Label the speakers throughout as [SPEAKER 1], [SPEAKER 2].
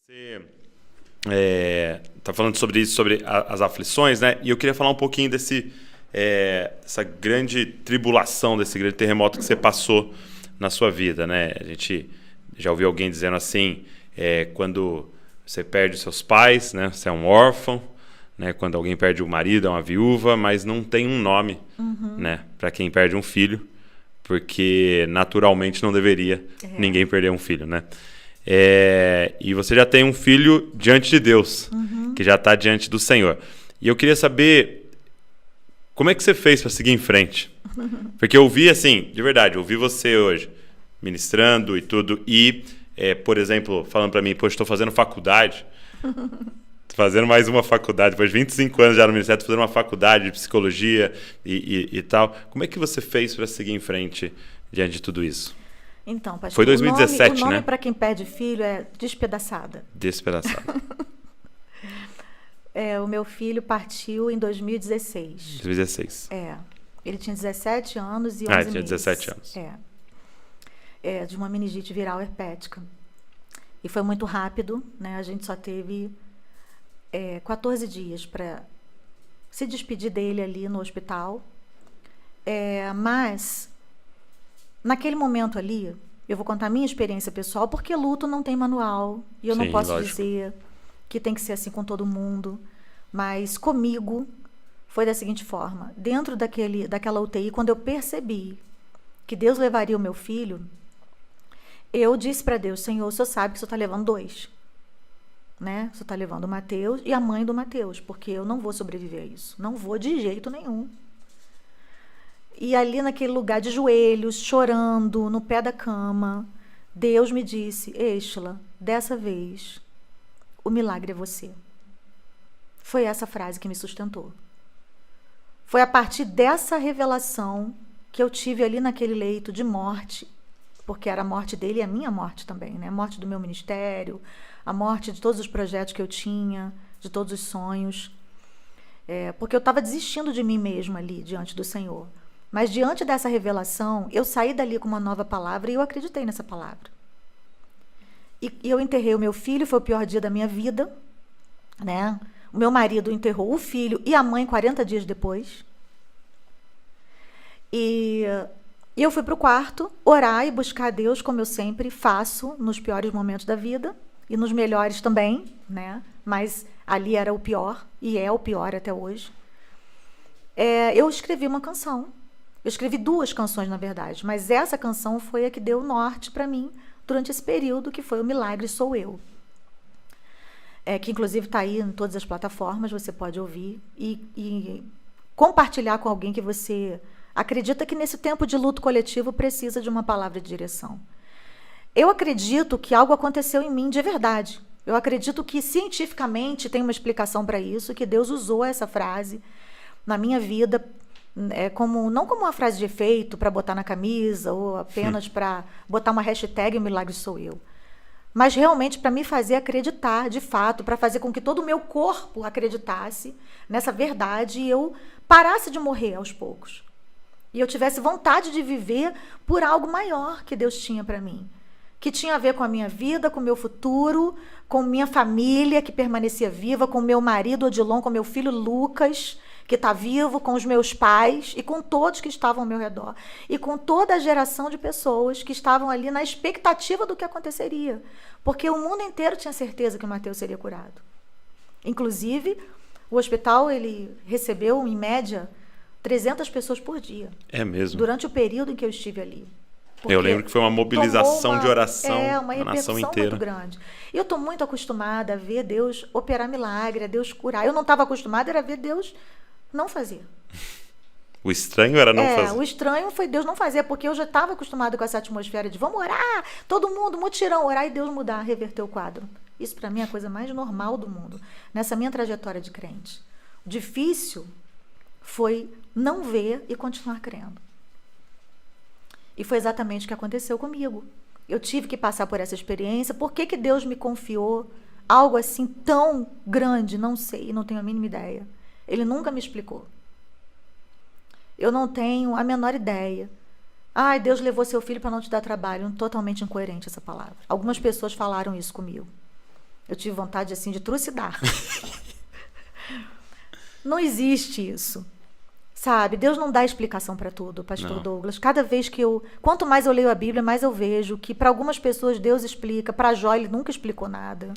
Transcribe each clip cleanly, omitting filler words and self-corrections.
[SPEAKER 1] Você está falando sobre isso, sobre as aflições, né? E eu queria falar um pouquinho dessa grande tribulação, desse grande terremoto que você passou na sua vida, né? A gente já ouviu alguém dizendo assim, quando você perde seus pais, né? Você é um órfão, né? Quando alguém perde o marido, é uma viúva, mas não tem um nome, né? Para quem perde um filho, porque naturalmente não deveria ninguém perder um filho, né? E você já tem um filho diante de Deus, que já está diante do Senhor. E eu queria saber como é que você fez para seguir em frente. Porque eu vi, assim, de verdade, eu vi você hoje ministrando e tudo, e, por exemplo, falando para mim, poxa, estou fazendo faculdade, fazendo mais uma faculdade, depois de 25 anos já no ministério, estou fazendo uma faculdade de psicologia e tal. Como é que você fez para seguir em frente diante de tudo isso?
[SPEAKER 2] Então, pastor,
[SPEAKER 1] Foi 2017,
[SPEAKER 2] o nome
[SPEAKER 1] né?
[SPEAKER 2] para quem perde filho é despedaçada.
[SPEAKER 1] Despedaçada.
[SPEAKER 2] O meu filho partiu em 2016.
[SPEAKER 1] 2016.
[SPEAKER 2] Ele tinha 17 anos e 11
[SPEAKER 1] ele
[SPEAKER 2] meses.
[SPEAKER 1] tinha 17 anos.
[SPEAKER 2] De uma meningite viral herpética. E foi muito rápido, né? A gente só teve 14 dias para se despedir dele ali no hospital. Mas, naquele momento ali, eu vou contar a minha experiência pessoal, porque luto não tem manual. E eu não posso dizer que tem que ser assim com todo mundo. Mas comigo foi da seguinte forma. Dentro daquela UTI, quando eu percebi que Deus levaria o meu filho, eu disse para Deus, Senhor, o Senhor sabe que o Senhor está levando 2. Né? O Senhor está levando o Mateus e a mãe do Mateus, porque eu não vou sobreviver a isso. Não vou de jeito nenhum. E ali naquele lugar de joelhos, chorando, no pé da cama, Deus me disse, Êxtila, dessa vez, o milagre é você. Foi essa frase que me sustentou. Foi a partir dessa revelação que eu tive ali naquele leito de morte, porque era a morte dele e a minha morte também, né? A morte do meu ministério, a morte de todos os projetos que eu tinha, de todos os sonhos. Porque eu estava desistindo de mim mesma ali, diante do Senhor. Mas diante dessa revelação, eu saí dali com uma nova palavra e eu acreditei nessa palavra. E eu enterrei o meu filho, foi o pior dia da minha vida, né? O meu marido enterrou o filho e a mãe 40 dias depois. E eu fui para o quarto orar e buscar a Deus, como eu sempre faço nos piores momentos da vida e nos melhores também, né? Mas ali era o pior e é o pior até hoje. Eu escrevi uma canção. Eu escrevi 2 canções, na verdade, mas essa canção foi a que deu norte para mim durante esse período, que foi O Milagre Sou Eu. Que inclusive está aí em todas as plataformas, você pode ouvir e compartilhar com alguém que você acredita que nesse tempo de luto coletivo precisa de uma palavra de direção. Eu acredito que algo aconteceu em mim de verdade. Eu acredito que cientificamente tem uma explicação para isso, que Deus usou essa frase na minha vida, não como uma frase de efeito para botar na camisa ou apenas para botar uma hashtag, o milagre sou eu. Mas realmente para me fazer acreditar, de fato, para fazer com que todo o meu corpo acreditasse nessa verdade e eu parasse de morrer aos poucos. E eu tivesse vontade de viver por algo maior que Deus tinha para mim. Que tinha a ver com a minha vida, com o meu futuro, com minha família que permanecia viva, com meu marido Odilon, com meu filho Lucas, que está vivo, com os meus pais e com todos que estavam ao meu redor. E com toda a geração de pessoas que estavam ali na expectativa do que aconteceria. Porque o mundo inteiro tinha certeza que o Mateus seria curado. Inclusive, o hospital ele recebeu, em média, 300 pessoas por dia.
[SPEAKER 1] É mesmo?
[SPEAKER 2] Durante o período em que eu estive ali.
[SPEAKER 1] Porque eu lembro que foi uma mobilização de oração
[SPEAKER 2] uma
[SPEAKER 1] na nação inteira.
[SPEAKER 2] Muito grande. Eu estou muito acostumada a ver Deus operar milagre, a Deus curar. Eu não estava acostumada a ver Deus não fazer.
[SPEAKER 1] O estranho era não fazer.
[SPEAKER 2] O estranho foi Deus não fazer, porque eu já estava acostumada com essa atmosfera de vamos orar, todo mundo, mutirão, orar e Deus mudar, reverter o quadro. Isso para mim é a coisa mais normal do mundo, nessa minha trajetória de crente. O difícil foi não ver e continuar crendo. E foi exatamente o que aconteceu comigo. Eu tive que passar por essa experiência. Por que Deus me confiou algo assim tão grande? Não sei, não tenho a mínima ideia. Ele nunca me explicou. Eu não tenho a menor ideia. Deus levou seu filho para não te dar trabalho. Totalmente incoerente essa palavra. Algumas pessoas falaram isso comigo. Eu tive vontade, assim, de trucidar. Não existe isso. Sabe? Deus não dá explicação para tudo, pastor Douglas. Cada vez que quanto mais eu leio a Bíblia, mais eu vejo que para algumas pessoas Deus explica. Para Jó, ele nunca explicou nada.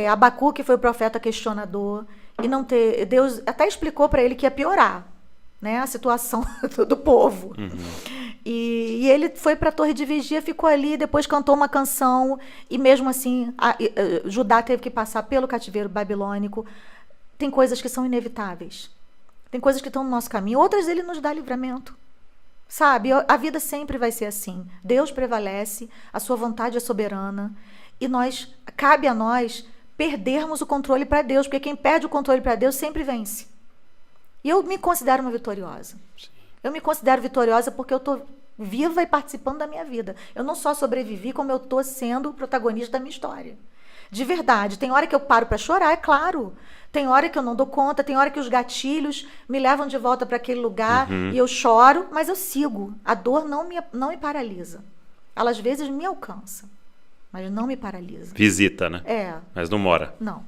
[SPEAKER 2] Abacuque foi o profeta questionador. E Deus até explicou para ele que ia piorar, né, a situação do povo. E ele foi para a torre de vigia, ficou ali, depois cantou uma canção. E mesmo assim, Judá teve que passar pelo cativeiro babilônico. Tem coisas que são inevitáveis. Tem coisas que estão no nosso caminho, outras ele nos dá livramento. Sabe? A vida sempre vai ser assim. Deus prevalece, a sua vontade é soberana, e cabe a nós perdermos o controle para Deus, porque quem perde o controle para Deus sempre vence. E eu me considero uma vitoriosa. Sim. Eu me considero vitoriosa porque eu estou viva e participando da minha vida. Eu não só sobrevivi, como eu estou sendo o protagonista da minha história. De verdade. Tem hora que eu paro para chorar, é claro. Tem hora que eu não dou conta, tem hora que os gatilhos me levam de volta para aquele lugar e eu choro, mas eu sigo. A dor não me paralisa. Ela às vezes me alcança, mas não me paralisa.
[SPEAKER 1] Visita, né? Mas não mora.
[SPEAKER 2] Não.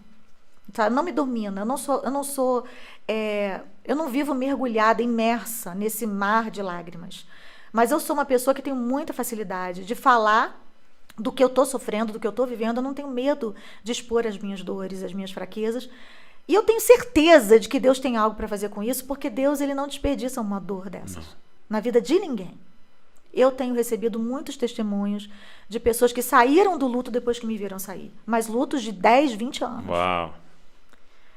[SPEAKER 2] Tá? Não me domina. Eu não vivo mergulhada, imersa nesse mar de lágrimas. Mas eu sou uma pessoa que tem muita facilidade de falar do que eu estou sofrendo, do que eu estou vivendo. Eu não tenho medo de expor as minhas dores, as minhas fraquezas. E eu tenho certeza de que Deus tem algo para fazer com isso, porque Deus ele não desperdiça uma dor dessas na vida de ninguém. Eu tenho recebido muitos testemunhos de pessoas que saíram do luto depois que me viram sair. Mas lutos de 10, 20 anos.
[SPEAKER 1] Uau!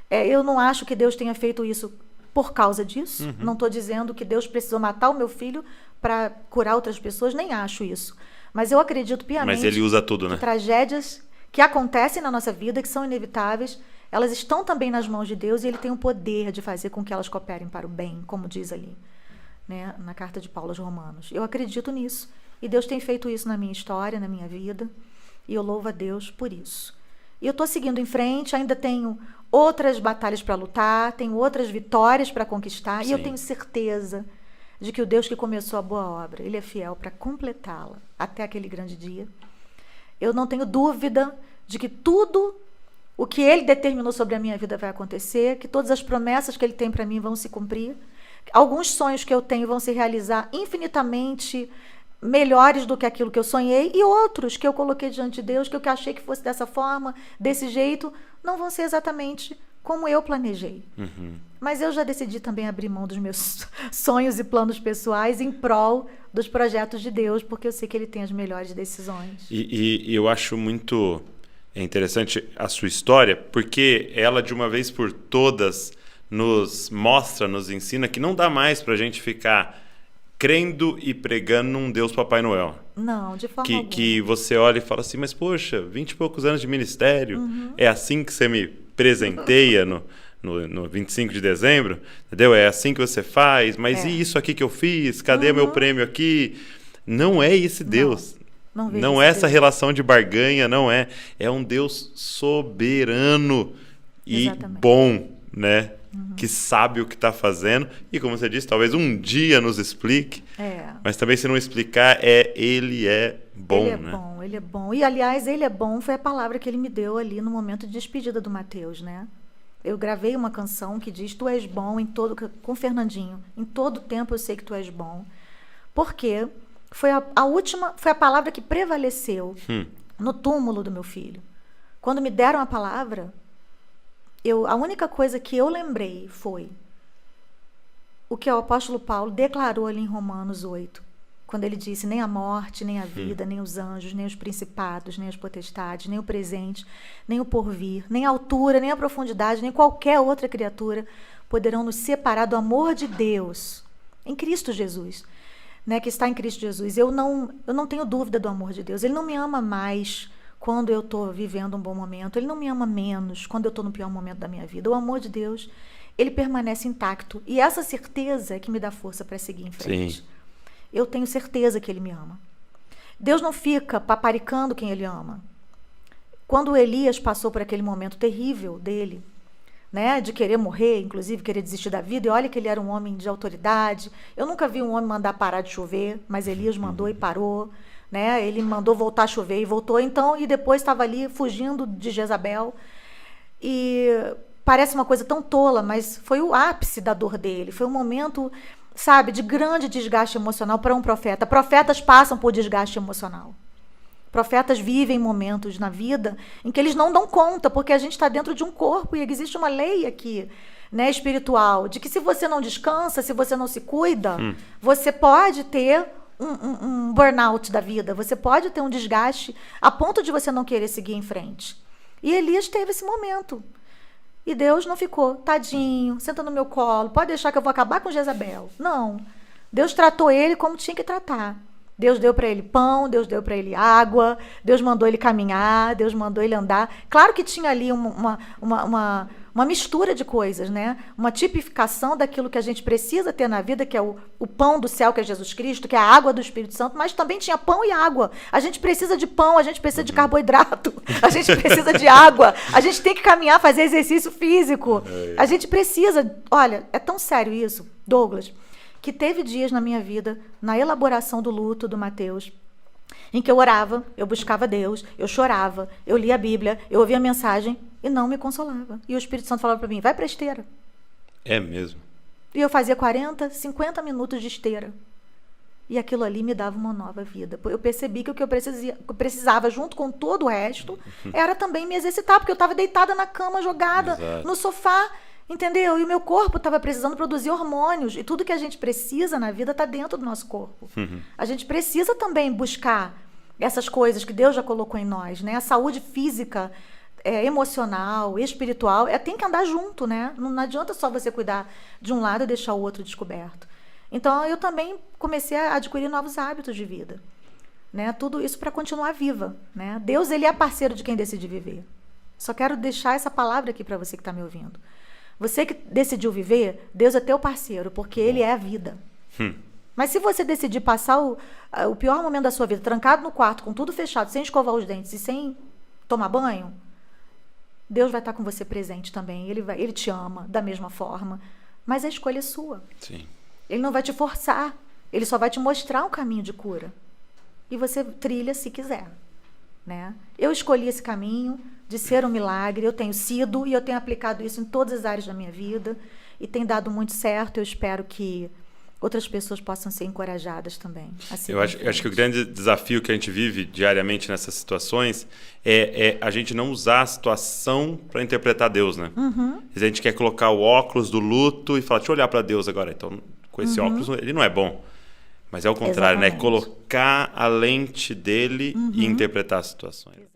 [SPEAKER 2] Eu não acho que Deus tenha feito isso por causa disso. Não estou dizendo que Deus precisou matar o meu filho para curar outras pessoas. Nem acho isso. Mas eu acredito piamente.
[SPEAKER 1] Mas ele usa tudo, né?
[SPEAKER 2] Que tragédias que acontecem na nossa vida, que são inevitáveis, elas estão também nas mãos de Deus e ele tem o poder de fazer com que elas cooperem para o bem, como diz ali, né, na carta de Paulo aos Romanos. Eu acredito nisso. E Deus tem feito isso na minha história, na minha vida. E eu louvo a Deus por isso. E eu estou seguindo em frente, ainda tenho outras batalhas para lutar, tenho outras vitórias para conquistar. Sim. E eu tenho certeza de que o Deus que começou a boa obra, ele é fiel para completá-la até aquele grande dia. Eu não tenho dúvida de que tudo o que ele determinou sobre a minha vida vai acontecer, que todas as promessas que ele tem para mim vão se cumprir. Alguns sonhos que eu tenho vão se realizar infinitamente melhores do que aquilo que eu sonhei, e outros que eu coloquei diante de Deus, que eu achei que fosse dessa forma, desse jeito, não vão ser exatamente como eu planejei. Mas eu já decidi também abrir mão dos meus sonhos e planos pessoais em prol dos projetos de Deus, porque eu sei que ele tem as melhores decisões.
[SPEAKER 1] E eu acho muito interessante a sua história, porque ela, de uma vez por todas, nos mostra, nos ensina que não dá mais pra gente ficar crendo e pregando num Deus Papai Noel.
[SPEAKER 2] Não, de forma alguma.
[SPEAKER 1] Que você olha e fala assim, mas poxa, 20 e poucos anos de ministério, é assim que você me presenteia no 25 de dezembro? Entendeu? É assim que você faz, mas e isso aqui que eu fiz? Cadê meu prêmio aqui? Não é esse Deus. Não é essa relação de barganha, não é. É um Deus soberano e bom, né? Que sabe o que está fazendo. E como você disse, talvez um dia nos explique. Mas também se não explicar, ele é bom,
[SPEAKER 2] ele é bom, ele é bom. E aliás, ele é bom foi a palavra que ele me deu ali no momento de despedida do Mateus, né? Eu gravei uma canção que diz: tu és bom em todo... com o Fernandinho. Em todo tempo eu sei que tu és bom. Porque foi a última, foi a palavra que prevaleceu no túmulo do meu filho. Quando me deram a palavra, a única coisa que eu lembrei foi o que o apóstolo Paulo declarou ali em Romanos 8, quando ele disse: nem a morte, nem a vida, nem os anjos, nem os principados, nem as potestades, nem o presente, nem o porvir, nem a altura, nem a profundidade, nem qualquer outra criatura poderão nos separar do amor de Deus em Cristo Jesus, né, que está em Cristo Jesus. Eu não tenho dúvida do amor de Deus. Ele não me ama mais quando eu estou vivendo um bom momento. Ele não me ama menos quando eu estou no pior momento da minha vida. O amor de Deus, ele permanece intacto. E essa certeza é que me dá força para seguir em frente. Sim. Eu tenho certeza que ele me ama. Deus não fica paparicando quem ele ama. Quando Elias passou por aquele momento terrível dele, né, de querer morrer, inclusive querer desistir da vida, e olha que ele era um homem de autoridade. Eu nunca vi um homem mandar parar de chover, mas Elias mandou e parou. né? Ele mandou voltar a chover e voltou, então, e depois estava ali fugindo de Jezabel. E parece uma coisa tão tola, mas foi o ápice da dor dele. Foi um momento, sabe, de grande desgaste emocional para um profeta. Profetas passam por desgaste emocional. Profetas vivem momentos na vida em que eles não dão conta, porque a gente está dentro de um corpo e existe uma lei aqui, né, espiritual, de que se você não descansa, se você não se cuida, você pode ter um burnout da vida, você pode ter um desgaste a ponto de você não querer seguir em frente. E Elias teve esse momento. E Deus não ficou, tadinho, senta no meu colo, pode deixar que eu vou acabar com Jezabel. Não. Deus tratou ele como tinha que tratar. Deus deu para ele pão, Deus deu para ele água, Deus mandou ele caminhar, Deus mandou ele andar. Claro que tinha ali uma mistura de coisas, né? Uma tipificação daquilo que a gente precisa ter na vida, que é o pão do céu, que é Jesus Cristo, que é a água do Espírito Santo, mas também tinha pão e água. A gente precisa de pão, a gente precisa de carboidrato, a gente precisa de água, a gente tem que caminhar, fazer exercício físico. A gente precisa... Olha, é tão sério isso, Douglas, que teve dias na minha vida, na elaboração do luto do Mateus, em que eu orava, eu buscava Deus, eu chorava, eu lia a Bíblia, eu ouvia a mensagem e não me consolava. E o Espírito Santo falava para mim, vai para a esteira.
[SPEAKER 1] É mesmo?
[SPEAKER 2] E eu fazia 40, 50 minutos de esteira. E aquilo ali me dava uma nova vida. Eu percebi que o que eu precisava, junto com todo o resto, era também me exercitar, porque eu estava deitada na cama, jogada no sofá, entendeu? E o meu corpo estava precisando produzir hormônios. E tudo que a gente precisa na vida está dentro do nosso corpo. A gente precisa também buscar essas coisas que Deus já colocou em nós, né? A saúde física, emocional, espiritual, tem que andar junto, né? Não adianta só você cuidar de um lado e deixar o outro descoberto. Então, eu também comecei a adquirir novos hábitos de vida, né? Tudo isso para continuar viva, né? Deus, ele é parceiro de quem decide viver. Só quero deixar essa palavra aqui para você que está me ouvindo. Você que decidiu viver, Deus é teu parceiro, porque Ele é a vida. Mas se você decidir passar o pior momento da sua vida, trancado no quarto, com tudo fechado, sem escovar os dentes e sem tomar banho, Deus vai estar com você presente também. Ele te ama da mesma forma, mas a escolha é sua.
[SPEAKER 1] Sim.
[SPEAKER 2] Ele não vai te forçar, ele só vai te mostrar um caminho de cura. E você trilha se quiser, né? Eu escolhi esse caminho de ser um milagre, eu tenho sido e eu tenho aplicado isso em todas as áreas da minha vida e tem dado muito certo. Eu espero que outras pessoas possam ser encorajadas também.
[SPEAKER 1] Eu acho que o grande desafio que a gente vive diariamente nessas situações é a gente não usar a situação para interpretar Deus, né? A gente quer colocar o óculos do luto e falar, deixa eu olhar para Deus agora. Então, com esse óculos, ele não é bom. Mas é o contrário, né? Colocar a lente dele e interpretar as situações.